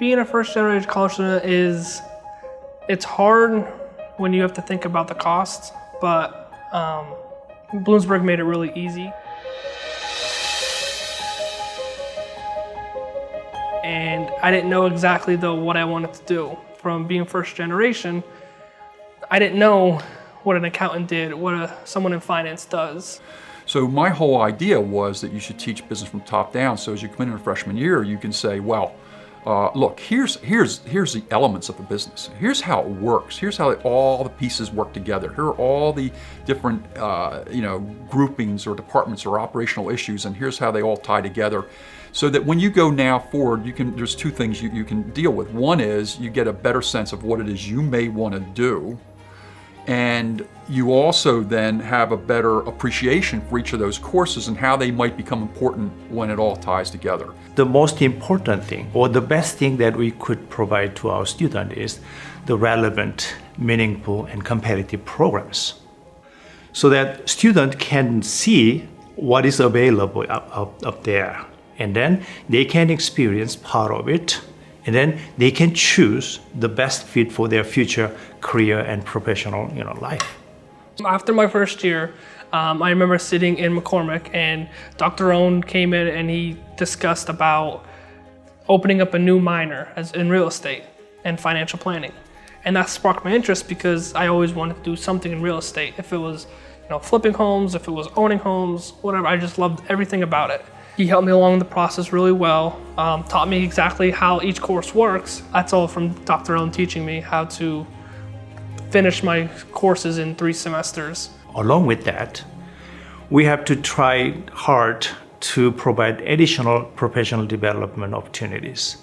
Being a first generation college student it's hard when you have to think about the costs, but Bloomsburg made it really easy. And I didn't know exactly though what I wanted to do. From being first generation, I didn't know what an accountant did, what someone in finance does. So my whole idea was that you should teach business from top down. So as you come in a freshman year, you can say, well, look, here's the elements of the business. Here's how it works. Here's how all the pieces work together. Here are all the different groupings or departments or operational issues, and here's how they all tie together. So that when you go now forward, there's two things you can deal with. One is you get a better sense of what it is you may want to do, and you also then have a better appreciation for each of those courses and how they might become important when it all ties together. The most important thing, or the best thing that we could provide to our student is the relevant, meaningful, and competitive programs. So that student can see what is available up there, and then they can experience part of it, and then they can choose the best fit for their future career and professional life. After my first year, I remember sitting in McCormick and Dr. Owen came in and he discussed about opening up a new minor in real estate and financial planning. And that sparked my interest because I always wanted to do something in real estate. If it was flipping homes, if it was owning homes, whatever, I just loved everything about it. He helped me along the process really well, taught me exactly how each course works. That's all from Dr. Owen teaching me how to finish my courses in 3 semesters. Along with that, we have to try hard to provide additional professional development opportunities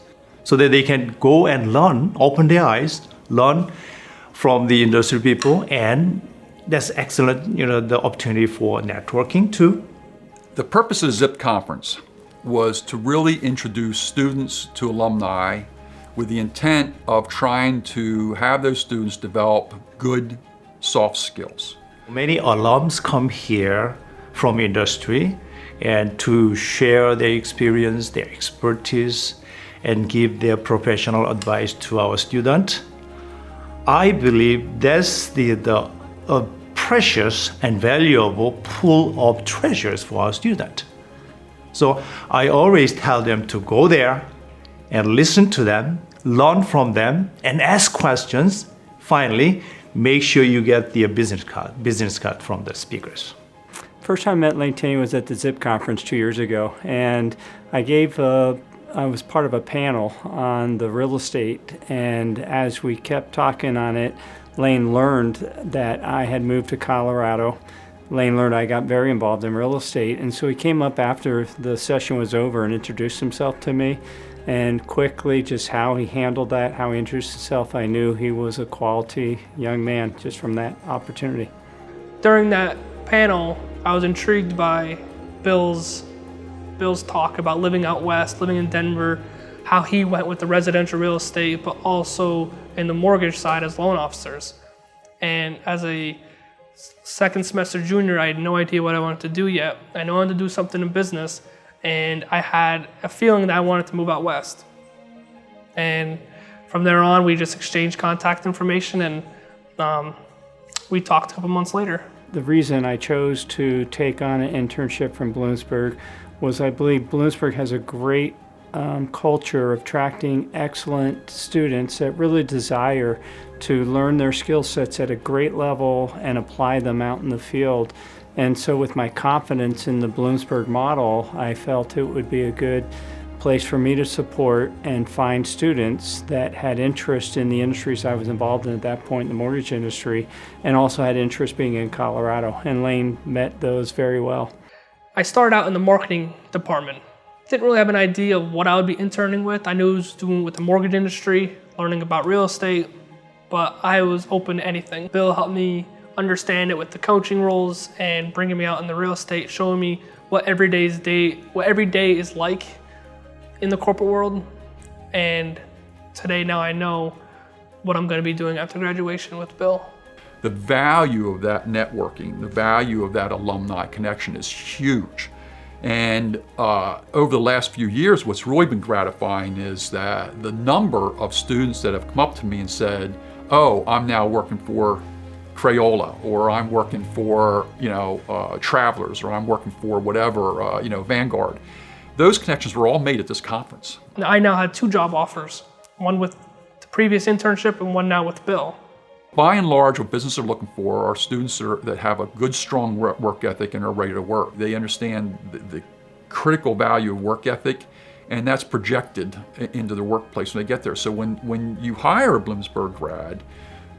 so that they can go and learn, open their eyes, learn from the industry people, and that's excellent, the opportunity for networking too. The purpose of the ZIP conference was to really introduce students to alumni with the intent of trying to have those students develop good soft skills. Many alums come here from industry and to share their experience, their expertise, and give their professional advice to our student. I believe that's the precious and valuable pool of treasures for our student. So I always tell them to go there and listen to them, learn from them, and ask questions. Finally, make sure you get the business card from the speakers. First time I met Lane Tanney was at the ZIP conference 2 years ago, and I was part of a panel on the real estate, and as we kept talking on it, Lane learned that I had moved to Colorado. Lane learned I got very involved in real estate, and so he came up after the session was over and introduced himself to me, and quickly just how he handled that, how he introduced himself, I knew he was a quality young man just from that opportunity. During that panel, I was intrigued by Bill's talk about living out west, living in Denver, how he went with the residential real estate, but also in the mortgage side as loan officers. And as a second semester junior, I had no idea what I wanted to do yet. I knew I wanted to do something in business, and I had a feeling that I wanted to move out west. And from there on, we just exchanged contact information, and we talked a couple months later. The reason I chose to take on an internship from Bloomsburg was I believe Bloomsburg has a great culture of attracting excellent students that really desire to learn their skill sets at a great level and apply them out in the field. And so with my confidence in the Bloomsburg model, I felt it would be a good place for me to support and find students that had interest in the industries I was involved in at that point, the mortgage industry, and also had interest being in Colorado. And Lane met those very well. I started out in the marketing department. Didn't really have an idea of what I would be interning with. I knew I was doing with the mortgage industry, learning about real estate, but I was open to anything. Bill helped me understand it with the coaching roles and bringing me out in the real estate, showing me what every day is like in the corporate world. And today now I know what I'm going to be doing after graduation with Bill. The value of that networking, the value of that alumni connection is huge. And over the last few years, what's really been gratifying is that the number of students that have come up to me and said, oh, I'm now working for Crayola, or I'm working for, Travelers, or I'm working for whatever, Vanguard. Those connections were all made at this conference. I now had 2 job offers, one with the previous internship and one now with Bill. By and large, what businesses are looking for are students that have a good, strong work ethic and are ready to work. They understand the critical value of work ethic, and that's projected into the workplace when they get there. So when you hire a Bloomsburg grad,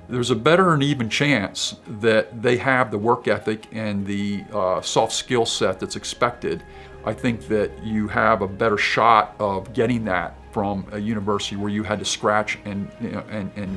there's a better and even chance that they have the work ethic and the soft skill set that's expected. I think that you have a better shot of getting that from a university where you had to scratch and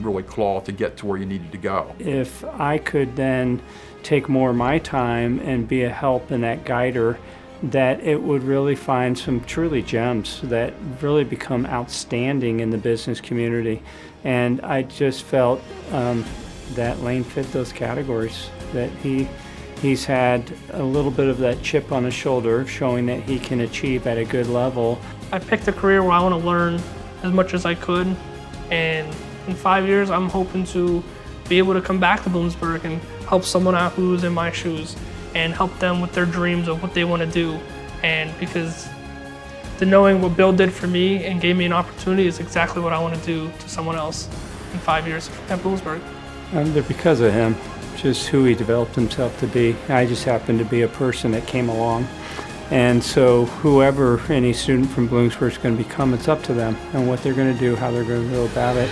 really claw to get to where you needed to go. If I could then take more of my time and be a help and that guider, that it would really find some truly gems that really become outstanding in the business community. And I just felt that Lane fit those categories, that he's had a little bit of that chip on his shoulder, showing that he can achieve at a good level. I picked a career where I want to learn as much as I could, and in 5 years I'm hoping to be able to come back to Bloomsburg and help someone out who's in my shoes and help them with their dreams of what they want to do. And because the knowing what Bill did for me and gave me an opportunity is exactly what I want to do to someone else in 5 years at Bloomsburg. They're because of him, just who he developed himself to be. I just happened to be a person that came along. And so whoever any student from Bloomsburg is going to become, it's up to them and what they're going to do, how they're going to go about it.